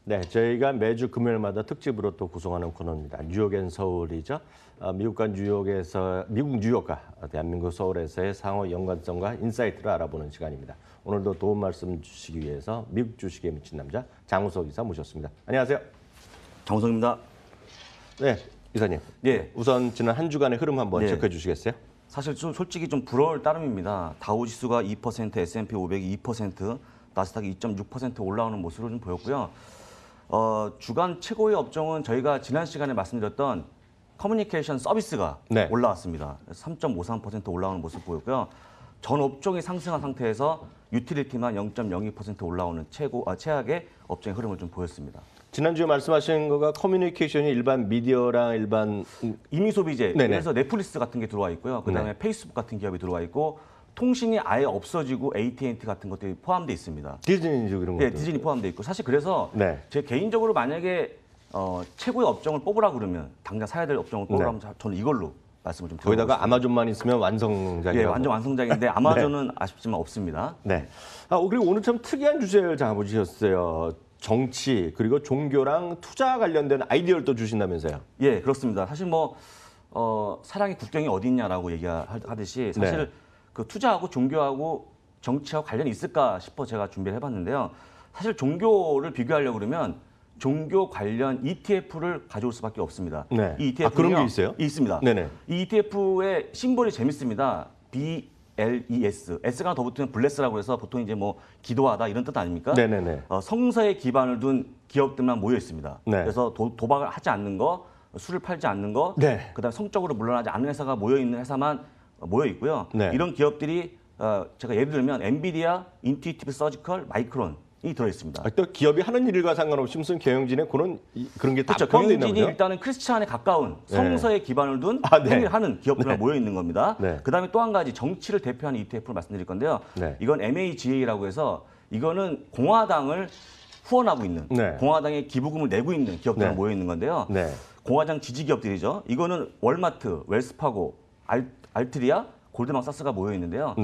네, 저희가 매주 금요일마다 특집으로 또 구성하는 코너입니다. 뉴욕 앤 서울이죠. 미국 뉴욕과 대한민국 서울에서의 상호 연관성과 인사이트를 알아보는 시간입니다. 오늘도 도움 말씀 주시기 위해서 미국 주식에 미친 남자 장우석 이사 모셨습니다. 안녕하세요. 장우석입니다. 네, 이사님. 네. 우선 지난 한 주간의 흐름 한번 체크해 주시겠어요? 사실 좀 솔직히 좀 부러울 따름입니다. 다우지수가 2%, S&P 500이 2%, 나스닥이 2.6% 올라오는 모습을 좀 보였고요. 주간 최고의 업종은 저희가 지난 시간에 말씀드렸던 커뮤니케이션 서비스가 올라왔습니다. 3.53% 올라오는 모습 보였고요. 전 업종이 상승한 상태에서 유틸리티만 0.02% 올라오는 최악의 업종의 흐름을 좀 보였습니다. 지난주에 말씀하신 거가 커뮤니케이션이 일반 미디어랑 일반 임의 소비재, 그래서 넷플릭스 같은 게 들어와 있고요. 그다음에 페이스북 같은 기업이 들어와 있고 통신이 아예 없어지고 AT&T 같은 것들이 포함되어 있습니다. 디즈니죠, 이런 거. 네, 디즈니 포함되어 있고 사실 그래서 제 개인적으로 만약에 최고의 업종을 뽑으라 그러면 당장 사야 될 업종을 뽑으라면 저는 이걸로 말씀을 좀 드리고 거기다가 아마존만 있으면 완성작이에요. 예, 완전 완성작인데 아마존은 아쉽지만 없습니다. 네. 그리고 오늘 참 특이한 주제를 잡아주셨어요. 정치 그리고 종교랑 투자 관련된 아이디어를 또 주신다면서요? 예, 그렇습니다. 사실 뭐 사랑의 국경이 어디 있냐라고 얘기하듯이 사실 그 투자하고 종교하고 정치하고 관련이 있을까 싶어 제가 준비를 해봤는데요. 사실 종교를 비교하려고 그러면 종교 관련 ETF를 가져올 수밖에 없습니다. 네. 이 ETF는요, 그런 게 있어요? 있습니다. 네네. 이 ETF의 심볼이 재밌습니다. BLES. S가 더 붙으면 블레스라고 해서 보통 이제 뭐 기도하다 이런 뜻 아닙니까? 네네네. 성서에 기반을 둔 기업들만 모여 있습니다. 그래서 도박을 하지 않는 거, 술을 팔지 않는 거, 그다음에 성적으로 물러나지 않는 회사가 모여 있는 회사만 모여 있고요. 이런 기업들이 제가 예를 들면 엔비디아, 인투이티브 서지컬, 마이크론이 들어 있습니다. 또 기업이 하는 일과 상관없이 무슨 경영진에 그런 게 다 포함되어 있나 보죠? 경영진이 일단은 크리스찬에 가까운 성서에 기반을 둔 행위를 하는 기업들만 모여 있는 겁니다. 그다음에 또 한 가지 정치를 대표하는 ETF를 말씀드릴 건데요. 이건 MAGA라고 해서 이거는 공화당을 후원하고 있는 공화당에 기부금을 내고 있는 기업들만 모여 있는 건데요. 공화당 지지 기업들이죠. 이거는 월마트, 웰스파고, 알트리아, 골드만삭스가 모여 있는데요.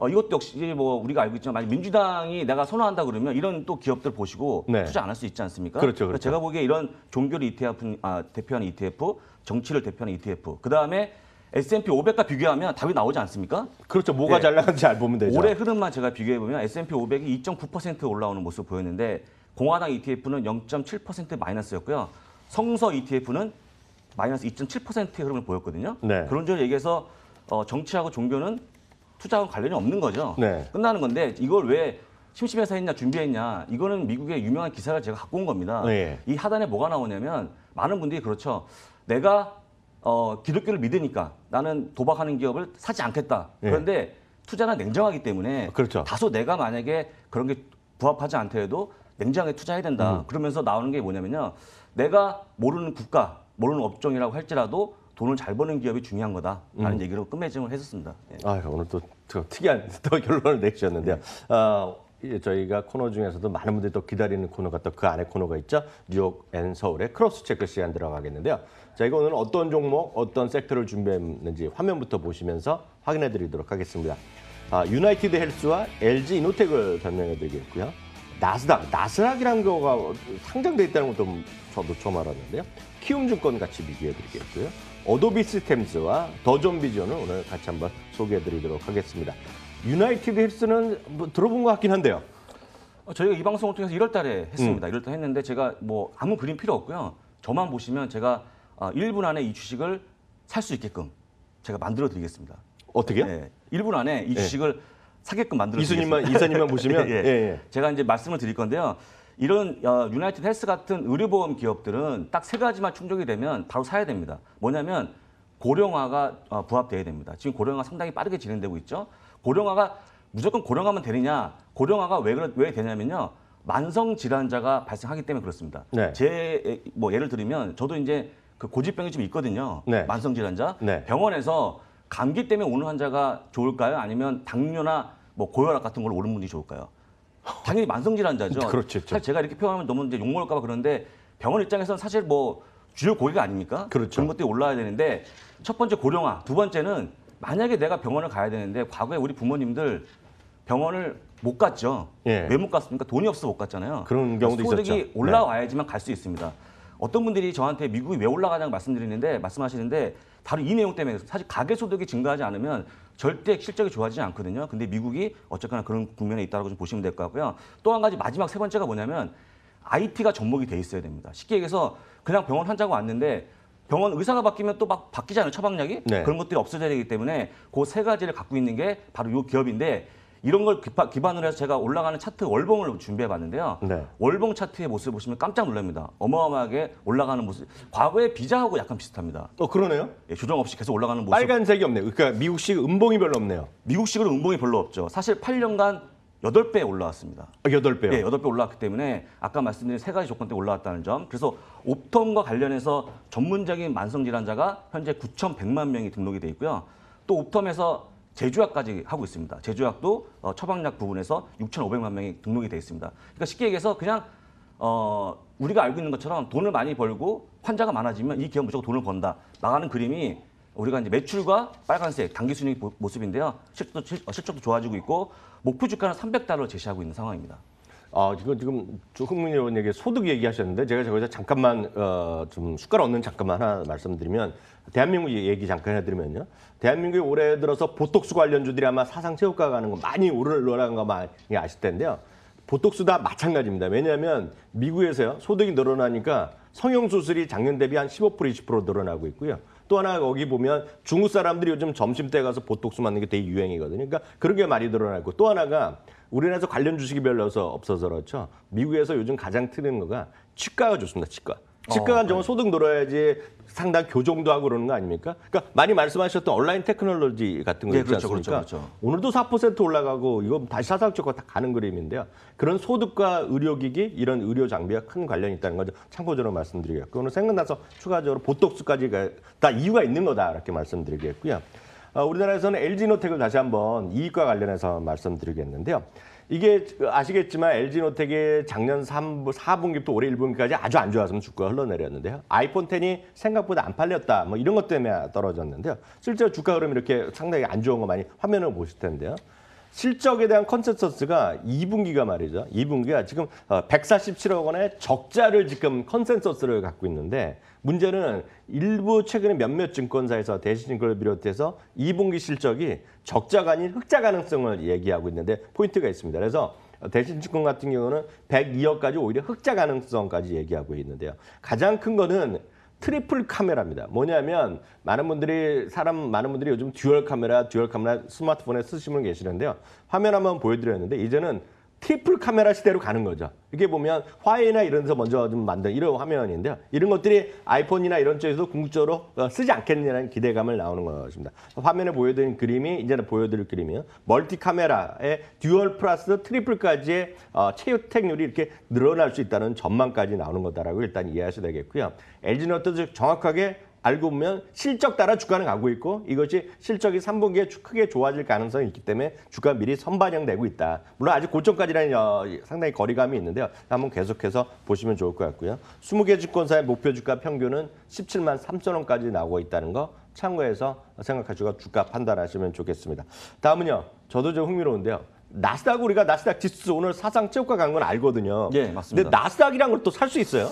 이것도 역시 뭐 우리가 알고 있지만 만약 민주당이 내가 선호한다 그러면 이런 또 기업들 보시고 투자 안 할 수 있지 않습니까? 그렇죠. 제가 보기에 이런 종교를 대표하는 ETF, 정치를 대표하는 ETF, 그 다음에 S&P 500과 비교하면 답이 나오지 않습니까? 그렇죠. 뭐가 잘 나가는지 잘 보면 되죠. 올해 흐름만 제가 비교해 보면 S&P 500이 2.9% 올라오는 모습 보였는데 공화당 ETF는 0.7% 마이너스였고요. 성서 ETF는 마이너스 2.7%의 흐름을 보였거든요. 그런 점을 얘기해서 정치하고 종교는 투자하고 관련이 없는 거죠. 끝나는 건데 이걸 왜 심심해서 했냐 준비했냐 이거는 미국의 유명한 기사를 제가 갖고 온 겁니다. 이 하단에 뭐가 나오냐면 많은 분들이 그렇죠. 내가 기독교를 믿으니까 나는 도박하는 기업을 사지 않겠다. 그런데 투자는 냉정하기 때문에 다소 내가 만약에 그런 게 부합하지 않더라도 냉정하게 투자해야 된다. 그러면서 나오는 게 뭐냐면요. 내가 모르는 국가, 모르는 업종이라고 할지라도 돈을 잘 버는 기업이 중요한 거다라는 얘기로 끝맺음을 했었습니다. 오늘 또 특이한 또 결론을 내주셨는데요. 저희가 코너 중에서도 많은 분들이 또 기다리는 코너가 또 그 안에 코너가 있죠. 뉴욕 앤 서울의 크로스 체크 시간 들어가겠는데요. 저희가 오늘 어떤 종목, 어떤 섹터를 준비했는지 화면부터 보시면서 확인해 드리도록 하겠습니다. 유나이티드 헬스와 LG 이노텍을 설명해 드리겠고요. 나스닥이라는 거가 상장돼 있다는 것도 저도 처음 알았는데요. 키움증권 같이 비교해 드리겠고요. 어도비 시스템즈와 더존비전을 오늘 같이 한번 소개해 드리도록 하겠습니다. 유나이티드 헬스는 뭐 들어본 것 같긴 한데요. 저희가 이 방송을 통해서 1월 달에 했습니다. 1월 달에 했는데 제가 뭐 아무 그림 필요 없고요. 저만 보시면 제가 1분 안에 이 주식을 살 수 있게끔 제가 만들어 드리겠습니다. 어떻게요? 1분 안에 이 주식을 사게끔 만들어 드리겠습니다. 이사님만 보시면 제가 이제 말씀을 드릴 건데요. 이런 유나이티드 헬스 같은 의료보험 기업들은 딱 세 가지만 충족이 되면 바로 사야 됩니다. 뭐냐면 고령화가 부합돼야 됩니다. 지금 고령화 상당히 빠르게 진행되고 있죠. 고령화가 무조건 고령화만 되느냐? 고령화가 왜 되냐면요. 만성 질환자가 발생하기 때문에 그렇습니다. 뭐 예를 들면 저도 이제 그 고질병이 좀 있거든요. 만성 질환자. 병원에서 감기 때문에 오는 환자가 좋을까요? 아니면 당뇨나 뭐 고혈압 같은 걸로 오는 분이 좋을까요? 당연히 만성 질환자죠. 사실 제가 이렇게 표현하면 너무 이제 욕먹을까 봐 그런데 병원 입장에서는 사실 뭐 주요 고객가 아닙니까? 그런 것들이 올라와야 되는데 첫 번째 고령화, 두 번째는 만약에 내가 병원을 가야 되는데 과거에 우리 부모님들 병원을 못 갔죠. 예. 왜 못 갔습니까? 돈이 없어서 못 갔잖아요. 그런 경우도 소득이 있었죠. 올라와야지만 갈 수 있습니다. 어떤 분들이 저한테 미국이 왜 올라가냐고 말씀하시는데 바로 이 내용 때문에 사실 가계 소득이 증가하지 않으면 절대 실적이 좋아지지 않거든요. 근데 미국이 어쨌거나 그런 국면에 있다고 좀 보시면 될 것 같고요. 또 한 가지 마지막 세 번째가 뭐냐면 IT가 접목이 돼 있어야 됩니다. 쉽게 얘기해서 그냥 병원 환자가 왔는데 병원 의사가 바뀌면 또 막 바뀌잖아요. 처방약이. 네. 그런 것들이 없어져야 되기 때문에 그 세 가지를 갖고 있는 게 바로 이 기업인데 이런 걸 기반으로 해서 제가 올라가는 차트 월봉을 준비해 봤는데요. 네. 월봉 차트의 모습을 보시면 깜짝 놀랍니다. 어마어마하게 올라가는 모습. 과거의 비자하고 약간 비슷합니다. 그러네요. 예, 조정 없이 계속 올라가는 모습. 빨간색이 없네요. 그러니까 미국식 음봉이 별로 없네요. 미국식으로 음봉이 별로 없죠. 사실 8년간 8배 올라왔습니다. 8배요. 예, 8배 올라왔기 때문에 아까 말씀드린 세 가지 조건 때문에 올라왔다는 점. 그래서 옵텀과 관련해서 전문적인 만성질환자가 현재 9,100만 명이 등록이 돼 있고요. 또 옵텀에서 제조약까지 하고 있습니다. 제조약도 처방약 부분에서 6,500만 명이 등록이 돼 있습니다. 그러니까 쉽게 얘기해서 그냥 우리가 알고 있는 것처럼 돈을 많이 벌고 환자가 많아지면 이 기업 무조건 돈을 번다. 나가는 그림이 우리가 이제 매출과 빨간색 단기 순이익 모습인데요. 실적도 좋아지고 있고 목표 주가는 $300를 제시하고 있는 상황입니다. 이거 지금 조흥민 의원에게 소득 얘기하셨는데 제가 저기서 잠깐만 좀 숟가락 얹는 잠깐만 하나 말씀드리면 대한민국 얘기 잠깐 해드리면요. 대한민국이 올해 들어서 보톡스 관련주들이 아마 사상 최고가 가는 거 많이 오르는 거 많이 아실 텐데요. 보톡스 다 마찬가지입니다. 왜냐하면 미국에서요 소득이 늘어나니까 성형수술이 작년 대비 한 15% 20% 늘어나고 있고요. 또 하나 거기 보면 중국 사람들이 요즘 점심때 가서 보톡스 맞는 게 되게 유행이거든요. 그러니까 그런 게 많이 늘어나고 또 하나가 우리나라에서 관련 주식이 별로 없어서 그렇죠. 미국에서 요즘 가장 트는 거가 치과가 좋습니다. 치과가 정말 소득 늘어야지 상당 교정도 하고 그러는 거 아닙니까? 그러니까 많이 말씀하셨던 온라인 테크놀로지 같은 거 있지 않습니까? 그렇죠. 오늘도 4% 올라가고 이거 다시 사상적으로 다 가는 그림인데요. 그런 소득과 의료기기 이런 의료 장비가 큰 관련이 있다는 거죠. 참고적으로 말씀드리겠고 오늘 생각나서 추가적으로 보톡스까지 다 이유가 있는 거다 이렇게 말씀드리겠고요. 우리나라에서는 LG노텍을 다시 한번 이익과 관련해서 말씀드리겠는데요. 이게 아시겠지만 LG노텍이 작년 4분기부터 올해 1분기까지 아주 안 좋아서 주가가 흘러내렸는데요. 아이폰 10이 생각보다 안 팔렸다. 뭐 이런 것 때문에 떨어졌는데요. 실제로 주가 흐름이 이렇게 상당히 안 좋은 거 많이 화면을 보실 텐데요. 실적에 대한 컨센서스가 2분기가 말이죠. 2분기가 지금 147억 원의 적자를 지금 컨센서스를 갖고 있는데 문제는 일부 최근에 몇몇 증권사에서 대신증권을 비롯해서 2분기 실적이 적자가 아닌 흑자 가능성을 얘기하고 있는데 포인트가 있습니다. 그래서 대신증권 같은 경우는 102억까지 오히려 흑자 가능성까지 얘기하고 있는데요. 가장 큰 거는 트리플 카메라입니다. 뭐냐면 많은 분들이 요즘 듀얼 카메라 스마트폰에 쓰시는 계시는데요. 화면 한번 보여드렸는데 이제는 트리플 카메라 시대로 가는 거죠. 이게 보면 화웨이나 이런 데서 먼저 좀 만든 이런 화면인데요. 이런 것들이 아이폰이나 이런 쪽에서 궁극적으로 쓰지 않겠느냐는 기대감을 나오는 것입니다. 화면에 보여드린 그림이 이제는 보여드릴 그림이에요. 멀티 카메라의 듀얼 플러스 트리플까지의 채택률이 이렇게 늘어날 수 있다는 전망까지 나오는 거다라고 일단 이해하셔야 되겠고요. LG노텍도 정확하게 알고 보면 실적 따라 주가는 가고 있고 이것이 실적이 3분기에 크게 좋아질 가능성이 있기 때문에 주가 미리 선반영되고 있다. 물론 아직 고점까지는 상당히 거리감이 있는데요. 한번 계속해서 보시면 좋을 것 같고요. 20개 증권사의 목표 주가 평균은 17만 3천 원까지 나오고 있다는 거 참고해서 생각하시고 주가 판단하시면 좋겠습니다. 다음은요. 저도 좀 흥미로운데요. 우리가 나스닥 지수 오늘 사상 최고가 간 건 알거든요. 예, 맞습니다. 근데 나스닥이란 걸 또 살 수 있어요?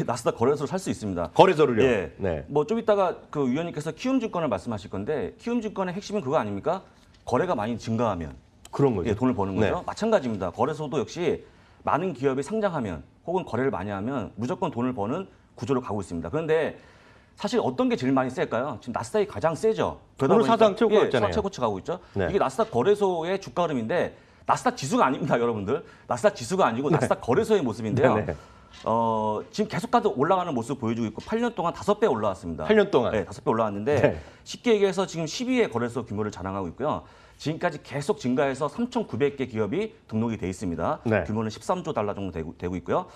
나스닥 거래소를 살 수 있습니다. 거래소를요? 예. 네. 뭐 좀 이따가 그 위원님께서 키움증권을 말씀하실 건데 키움증권의 핵심은 그거 아닙니까? 거래가 많이 증가하면 그런 거죠. 예, 돈을 버는 거죠. 네. 마찬가지입니다. 거래소도 역시 많은 기업이 상장하면 혹은 거래를 많이 하면 무조건 돈을 버는 구조로 가고 있습니다. 그런데 사실 어떤 게 제일 많이 셀까요? 지금 나스닥이 가장 세죠. 오늘 사상 최고가였잖아요. 사상 최고치 가고 있죠. 네. 이게 나스닥 거래소의 주가 흐름인데 나스닥 지수가 아닙니다, 여러분들. 나스닥 지수가 아니고 나스닥 거래소의 모습인데요. 네네. 지금 계속해서 올라가는 모습 보여주고 있고 8년 동안 5배 올라왔습니다. 8년 동안? 네, 5배 올라왔는데 네. 쉽게 얘기해서 지금 12회 거래소 규모를 자랑하고 있고요. 지금까지 계속 증가해서 3,900개 기업이 등록이 돼 있습니다. 네. 규모는 13조 달러 정도 되고 있고요.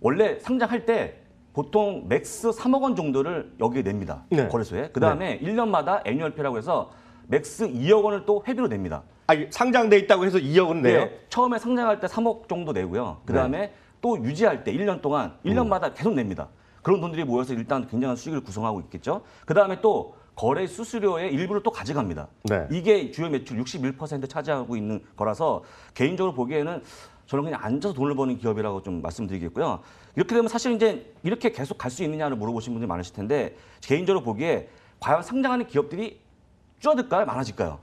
원래 상장할 때 보통 맥스 3억 원 정도를 여기에 냅니다. 네. 거래소에. 그다음에 1년마다 애뉴얼피라고 해서 맥스 2억 원을 또 회비로 냅니다. 상장돼 있다고 해서 2억 원 내요? 네, 처음에 상장할 때 3억 정도 내고요. 그다음에 또 유지할 때 1년 동안 1년마다 계속 냅니다. 그런 돈들이 모여서 일단 굉장한 수익을 구성하고 있겠죠. 그다음에 또 거래 수수료의 일부를 또 가져갑니다. 네. 이게 주요 매출 61% 차지하고 있는 거라서 개인적으로 보기에는 저는 그냥 앉아서 돈을 버는 기업이라고 좀 말씀드리겠고요. 이렇게 되면 사실 이제 이렇게 계속 갈 수 있느냐를 물어보신 분들이 많으실 텐데 개인적으로 보기에 과연 상장하는 기업들이 줄어들까요? 많아질까요?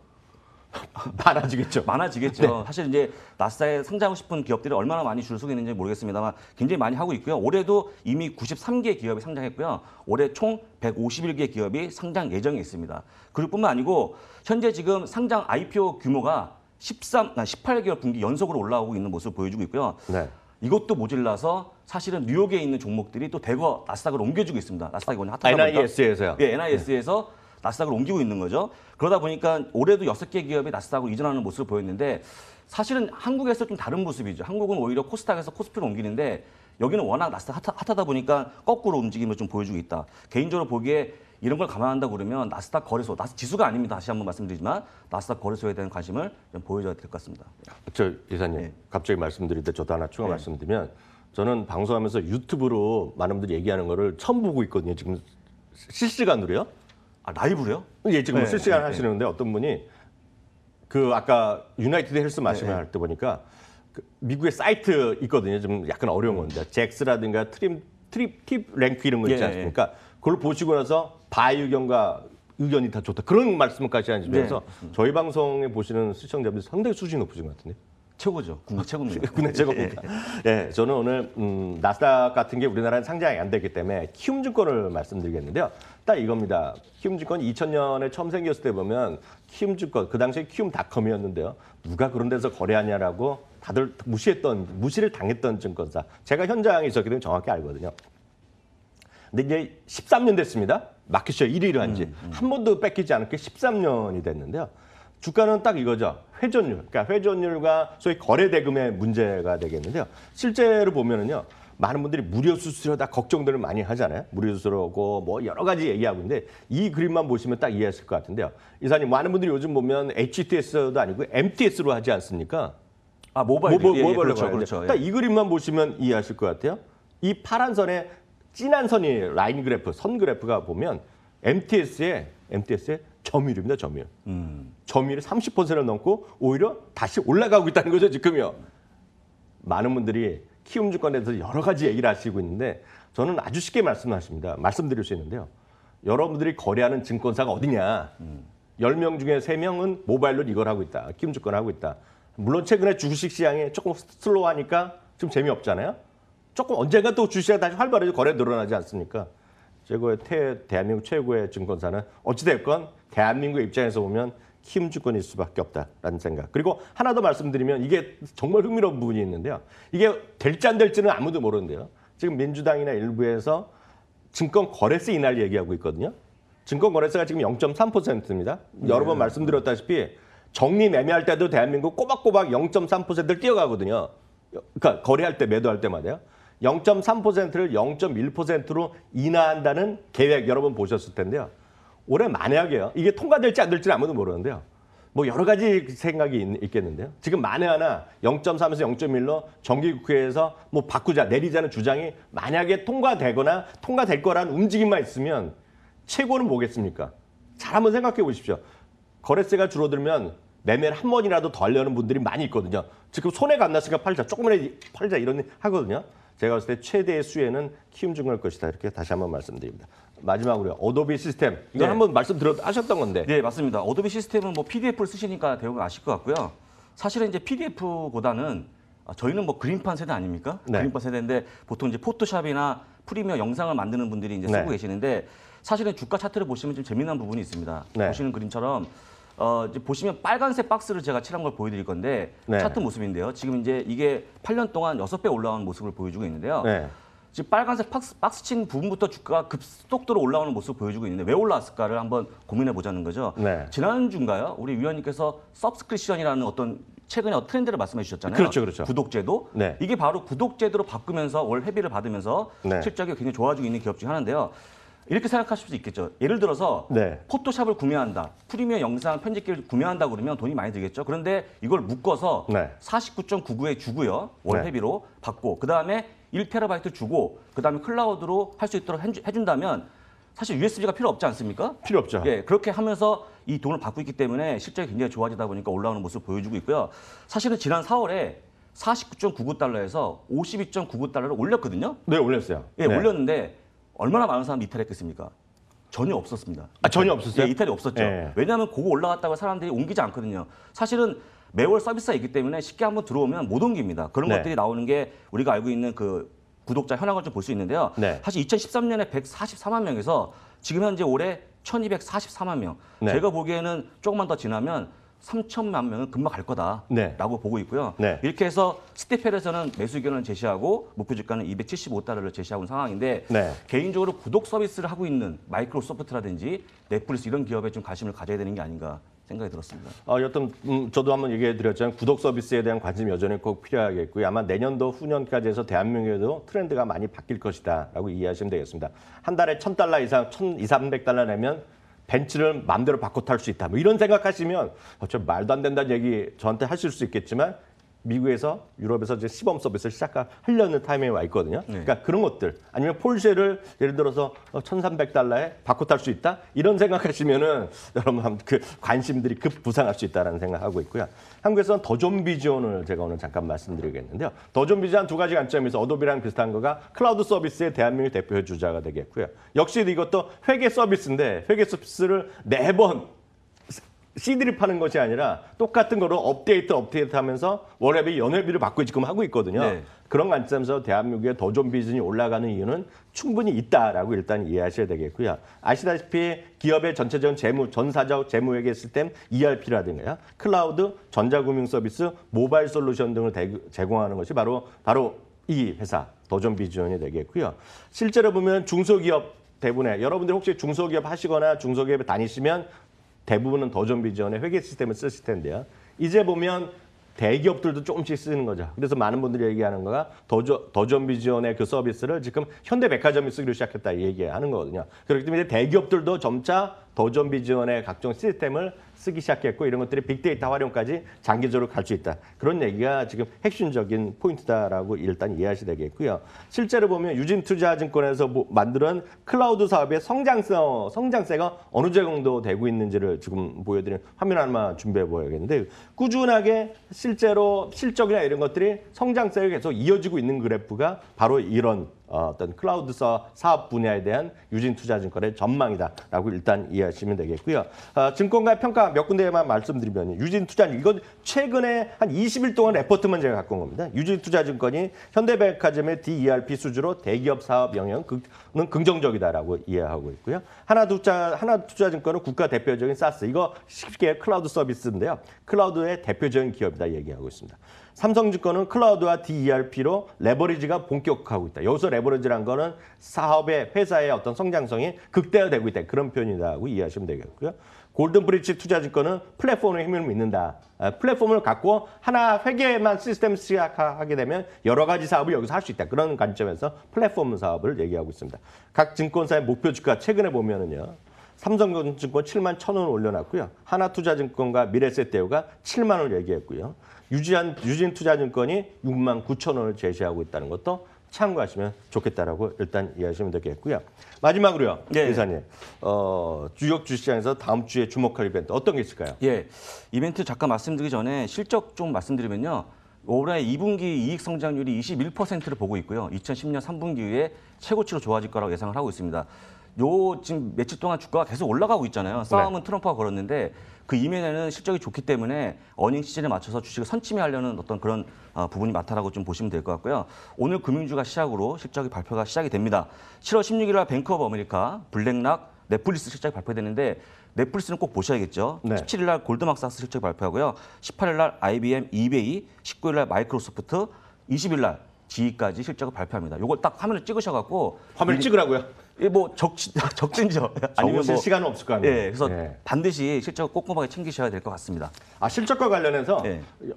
많아지겠죠. 많아지겠죠. 네. 사실 이제 나스닥에 상장하고 싶은 기업들이 얼마나 많이 줄 서고 있는지 모르겠습니다만 굉장히 많이 하고 있고요. 올해도 이미 93개 기업이 상장했고요. 올해 총 151개 기업이 상장 예정에 있습니다. 그럴 뿐만 아니고 현재 지금 상장 IPO 규모가 18개월 분기 연속으로 올라오고 있는 모습을 보여주고 있고요. 네. 이것도 모질라서 사실은 뉴욕에 있는 종목들이 또 대거 나스닥으로 옮겨주고 있습니다. 나스닥이 오늘 핫하다 보니까 NIS에서요. 예, NIS에서 나스닥으로 옮기고 있는 거죠. 그러다 보니까 올해도 6개 기업이 나스닥으로 이전하는 모습을 보였는데 사실은 한국에서 좀 다른 모습이죠. 한국은 오히려 코스닥에서 코스피로 옮기는데 여기는 워낙 나스닥 핫하다 보니까 거꾸로 움직임을 좀 보여주고 있다. 개인적으로 보기에 이런 걸 감안한다 그러면 나스닥 거래소, 지수가 아닙니다. 다시 한번 말씀드리지만 나스닥 거래소에 대한 관심을 좀 보여줘야 될 것 같습니다. 저 이사님 네. 갑자기 말씀드릴 때 저도 하나 추가 네. 말씀드리면 저는 방송하면서 유튜브로 많은 분들이 얘기하는 거를 처음 보고 있거든요. 지금 실시간으로요. 아, 라이브로요? 예, 지금 네, 실시간 네, 하시는데 어떤 분이 그 아까 유나이티드 헬스 말씀을 네. 할 때 보니까 그 미국의 사이트 있거든요. 좀 약간 어려운 건데 잭스라든가 팁 랭크 이런 거 있지 예, 않습니까? 그걸 보시고 나서 바이유경과 의견이 다 좋다. 그런 말씀까지 하시면서 저희 방송에 보시는 시청자분들이 상당히 수준이 높으신 것 같은데. 최고죠. 국내 최고입니다. 국내 최고입니다. 예, 저는 오늘 나스닥 같은 게 우리나라는 상장이 안 되기 때문에 키움증권을 말씀드리겠는데요. 딱 이겁니다. 키움증권이 2000년에 처음 생겼을 때 보면 키움증권, 그 당시에 키움닷컴이었는데요. 누가 그런 데서 거래하냐라고 다들 무시를 당했던 증권사. 제가 현장에 있었기 때문에 정확히 알거든요. 근데 이제 13년 됐습니다. 마켓시어 1위를 한 지. 한 번도 뺏기지 않은 게 13년이 됐는데요. 주가는 딱 이거죠. 회전율. 그러니까 회전율과 소위 거래 대금의 문제가 되겠는데요. 실제로 보면은요. 많은 분들이 무료 수수료다 걱정들을 많이 하잖아요. 무료 수수료고 뭐 여러 가지 얘기하고 있는데 이 그림만 보시면 딱 이해하실 것 같은데요. 이사님 많은 분들이 요즘 보면 HTS도 아니고 MTS로 하지 않습니까? 아, 모바일. 그렇죠. 그렇죠. 딱 이 그림만 보시면 이해하실 것 같아요. 이 파란 선에 진한 선이 라인 그래프, 선 그래프가 보면 MTS의 점유율입니다. 점유율. 점유율이 30%를 넘고 오히려 다시 올라가고 있다는 거죠. 지금요. 많은 분들이 키움증권에 대해서 여러 가지 얘기를 하시고 있는데 저는 아주 쉽게 말씀드릴 수 있는데요. 여러분들이 거래하는 증권사가 어디냐. 10명 중에 3명은 모바일로 이걸 하고 있다. 키움증권 하고 있다. 물론 최근에 주식 시장이 조금 슬로우하니까 좀 재미없잖아요. 조금 언젠가 또 주식시장이 다시 활발해져 거래 늘어나지 않습니까? 대한민국 최고의 증권사는 어찌됐건 대한민국 입장에서 보면 키움증권일 수밖에 없다라는 생각. 그리고 하나 더 말씀드리면 이게 정말 흥미로운 부분이 있는데요. 이게 될지 안 될지는 아무도 모르는데요. 지금 민주당이나 일부에서 증권 거래세 인하를 얘기하고 있거든요. 증권 거래세가 지금 0.3%입니다. 여러 번 말씀드렸다시피 정리 매매할 때도 대한민국 꼬박꼬박 0.3%를 뛰어가거든요. 그러니까 거래할 때 매도할 때마다요. 0.3%를 0.1%로 인하한다는 계획 여러 번 보셨을 텐데요. 올해 만약에요. 이게 통과될지 안 될지는 아무도 모르는데요. 뭐 여러 가지 생각이 있겠는데요. 지금 만에 하나 0.3에서 0.1로 정기국회에서 뭐 바꾸자, 내리자는 주장이 만약에 통과되거나 통과될 거라는 움직임만 있으면 최고는 뭐겠습니까? 잘 한번 생각해 보십시오. 거래세가 줄어들면 매매를 한 번이라도 더 하려는 분들이 많이 있거든요. 지금 손해가 안 났으니까 팔자, 조금이라도 팔자 이런 하거든요. 제가 봤을 때 최대의 수혜는 키움증권일 것이다. 이렇게 다시 한번 말씀드립니다. 마지막으로 어도비 시스템. 이건 네. 한번 하셨던 건데. 네, 맞습니다. 어도비 시스템은 뭐 PDF를 쓰시니까 대부분 아실 것 같고요. 사실은 이제 PDF보다는 저희는 뭐 그림판 세대 아닙니까? 네. 그림판 세대인데 보통 이제 포토샵이나 프리미어 영상을 만드는 분들이 이제 쓰고 네. 계시는데 사실은 주가 차트를 보시면 좀 재미난 부분이 있습니다. 네. 보시는 그림처럼 이제 보시면 빨간색 박스를 제가 칠한 걸 보여드릴 건데 네. 차트 모습인데요. 지금 이제 이게 8년 동안 6배 올라온 모습을 보여주고 있는데요. 네. 지금 빨간색 박스 친 부분부터 주가가 급속도로 올라오는 모습을 보여주고 있는데 왜 올라왔을까를 한번 고민해 보자는 거죠. 네. 지난주인가요? 우리 위원님께서 서브스크립션이라는 어떤 최근에 트렌드를 말씀해 주셨잖아요. 그렇죠, 그렇죠. 구독제도. 네. 이게 바로 구독제도로 바꾸면서 월 회비를 받으면서 네. 실적이 굉장히 좋아지고 있는 기업 중 하나인데요. 이렇게 생각하실 수 있겠죠. 예를 들어서 네. 포토샵을 구매한다. 프리미어 영상 편집기를 구매한다 그러면 돈이 많이 들겠죠. 그런데 이걸 묶어서 네. 49.99에 주고요. 월 네. 회비로 받고 그다음에 1TB 주고 그다음에 클라우드로 할 수 있도록 해준다면 사실 USB가 필요 없지 않습니까? 필요 없죠. 예, 그렇게 하면서 이 돈을 받고 있기 때문에 실적이 굉장히 좋아지다 보니까 올라오는 모습을 보여주고 있고요. 사실은 지난 4월에 49.99달러에서 52.99달러를 올렸거든요. 네, 올렸어요. 예, 네. 올렸는데 얼마나 많은 사람이 이탈했겠습니까? 전혀 없었습니다. 전혀 없었어요? 예, 이탈이 없었죠. 네. 왜냐하면 그거 올라갔다고 사람들이 옮기지 않거든요. 사실은 매월 서비스가 있기 때문에 쉽게 한번 들어오면 못 옮깁니다. 그런 네. 것들이 나오는 게 우리가 알고 있는 그 구독자 현황을 좀 볼 수 있는데요. 네. 사실 2013년에 144만 명에서 지금 현재 올해 1244만 명. 네. 제가 보기에는 조금만 더 지나면 3천만 명은 금방 갈 거다라고 네. 보고 있고요. 네. 이렇게 해서 스티펠에서는 매수 의견을 제시하고 목표 주가는 275달러를 제시하고 있는 상황인데 네. 개인적으로 구독 서비스를 하고 있는 마이크로소프트라든지 넷플릭스 이런 기업에 좀 관심을 가져야 되는 게 아닌가 생각이 들었습니다. 여튼 저도 한번 얘기해 드렸지만 구독 서비스에 대한 관심이 여전히 꼭 필요하겠고요. 아마 내년도 후년까지 해서 대한민국에도 트렌드가 많이 바뀔 것이다라고 이해하시면 되겠습니다. 한 달에 $1,000 이상, 1,200~300달러 내면 벤츠를 마음대로 바꿔 탈 수 있다. 뭐 이런 생각하시면 저 말도 안 된다는 얘기 저한테 하실 수 있겠지만 미국에서 유럽에서 이제 시범 서비스를 시작하려는 타이밍에 와 있거든요. 네. 그러니까 그런 것들 아니면 폴쉐를 예를 들어서 1,300달러에 바꿔 탈 수 있다 이런 생각하시면은 여러분 그 관심들이 급 부상할 수 있다라는 생각하고 있고요. 한국에서는 더존 비전을 제가 오늘 잠깐 말씀드리겠는데요. 더존 비전 두 가지 관점이 있어 어도비랑 비슷한 거가 클라우드 서비스의 대한민국 대표 주자가 되겠고요. 역시 이것도 회계 서비스인데 회계 서비스를 4번 CD를 파는 것이 아니라 똑같은 거로 업데이트하면서 월회비, 연회비를 받고 지금 하고 있거든요. 네. 그런 관점에서 대한민국의 더존 비전이 올라가는 이유는 충분히 있다라고 일단 이해하셔야 되겠고요. 아시다시피 기업의 전체적인 재무, 전사적 재무회계 시스템 ERP라든가 클라우드, 전자금융 서비스, 모바일 솔루션 등을 제공하는 것이 바로 이 회사 더존 비전이 되겠고요. 실제로 보면 중소기업 대부분의 여러분들 혹시 중소기업 하시거나 중소기업에 다니시면 대부분은 더존 비전의 회계 시스템을 쓰실 텐데요. 이제 보면 대기업들도 조금씩 쓰는 거죠. 그래서 많은 분들이 얘기하는 거가 더존 비전의 그 서비스를 지금 현대백화점이 쓰기로 시작했다 얘기하는 거거든요. 그렇기 때문에 대기업들도 점차 더존 비전의 각종 시스템을 쓰기 시작했고 이런 것들이 빅데이터 활용까지 장기적으로 갈 수 있다. 그런 얘기가 지금 핵심적인 포인트다라고 일단 이해하셔야 되겠고요. 실제로 보면 유진투자증권에서 만드는 클라우드 사업의 성장세가 어느 정도 되고 있는지를 지금 보여드리는 화면 하나만 준비해 보여야겠는데 꾸준하게 실제로 실적이나 이런 것들이 성장세가 계속 이어지고 있는 그래프가 바로 이런 어떤 클라우드 사업 분야에 대한 유진투자증권의 전망이다라고 일단 이해하시면 되겠고요. 증권가의 평가 몇 군데만 말씀드리면 유진투자증권 이건 최근에 한 20일 동안 레포트만 제가 갖고 온 겁니다. 유진투자증권이 현대백화점의 DERP 수주로 대기업 사업 영향은 긍정적이다라고 이해하고 있고요. 하나투자증권은 국가 대표적인 사스 이거 쉽게 클라우드 서비스인데요. 클라우드의 대표적인 기업이다 얘기하고 있습니다. 삼성증권은 클라우드와 DERP로 레버리지가 본격화하고 있다. 여기서 레버리지란 거는 사업의 회사의 어떤 성장성이 극대화되고 있다. 그런 표현이라고 이해하시면 되겠고요. 골든브리지 투자증권은 플랫폼의 힘을 믿는다. 플랫폼을 갖고 하나 회계만 시스템 시작하게 되면 여러 가지 사업을 여기서 할 수 있다. 그런 관점에서 플랫폼 사업을 얘기하고 있습니다. 각 증권사의 목표 주가 최근에 보면은요. 삼성증권 7만 1,000원 올려놨고요. 하나투자증권과 미래에셋대우가 7만 원을 얘기했고요. 유진투자증권이 6만 9천 원을 제시하고 있다는 것도 참고하시면 좋겠다라고 일단 이해하시면 되겠고요. 마지막으로요, 이사님, 뉴욕 주시장에서 다음 주에 주목할 이벤트 어떤 게 있을까요? 예, 이벤트 잠깐 말씀드리기 전에 실적 좀 말씀드리면요. 올해 2분기 이익 성장률이 21%를 보고 있고요. 2010년 3분기 이후에 최고치로 좋아질 거라고 예상을 하고 있습니다. 지금 며칠 동안 주가가 계속 올라가고 있잖아요. 싸움은 트럼프가 걸었는데 그 이면에는 실적이 좋기 때문에 어닝 시즌에 맞춰서 주식을 선침해하려는 어떤 그런 부분이 많다라고 좀 보시면 될 것 같고요. 오늘 금융주가 시작으로 실적이 발표가 시작이 됩니다. 7월 16일 날 뱅크 오브 아메리카, 블랙락, 넷플릭스 실적이 발표되는데 넷플릭스는 꼭 보셔야겠죠. 네. 17일 날 골드만삭스 실적 발표하고요. 18일 날 IBM, 이베이, 19일 날 마이크로소프트, 20일 날 GE까지 실적을 발표합니다. 이걸 딱 화면을 찍으셔갖고 화면을 찍으라고요? 뭐 적진죠. 아니면 시간은 없을 거 아니에요. 그래서 반드시 실적을 꼼꼼하게 챙기셔야 될 것 같습니다. 실적과 관련해서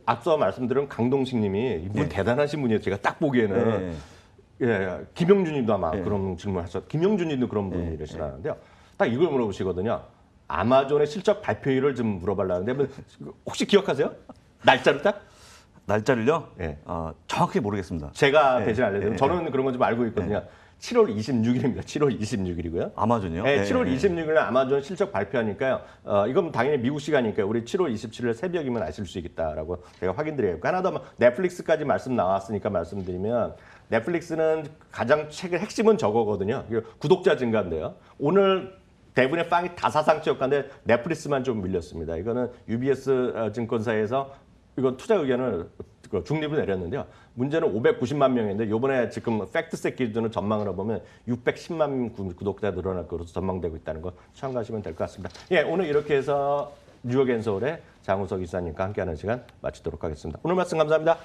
앞서 말씀드린 강동식 님이 이분 대단하신 분이에요. 제가 딱 보기에는. 김영준 님도 아마 그런 질문을 하셨어요. 김영준 님도 그런 분이시라는데요. 딱 이걸 물어보시거든요. 아마존의 실적 발표일을 좀 물어보려는데 혹시 기억하세요? 날짜를 딱? 날짜를요? 정확히 모르겠습니다. 제가 대신 알려드리면 저는 그런 건 좀 알고 있거든요. 7월 26일입니다. 7월 26일이고요. 아마존이요? 네, 7월 26일 아마존 실적 발표하니까요. 이건 당연히 미국 시간이니까 우리 7월 27일 새벽이면 아실 수 있겠다라고 제가 확인드리겠고 하나 더 넷플릭스까지 말씀 나왔으니까 말씀드리면 넷플릭스는 가장 최근 핵심은 저거거든요. 구독자 증가인데요. 오늘 대부분의 빵이 다사상치였는데 넷플릭스만 좀 밀렸습니다. 이거는 UBS 증권사에서 이건 투자 의견을 중립을 내렸는데요. 문제는 590만 명인데 이번에 지금 팩트셋 기준으로 전망을 보면 610만 구독자 늘어날 것으로 전망되고 있다는 거 참고하시면 될 것 같습니다. 예, 오늘 이렇게 해서 뉴욕 앤서울의 장우석 이사님과 함께하는 시간 마치도록 하겠습니다. 오늘 말씀 감사합니다.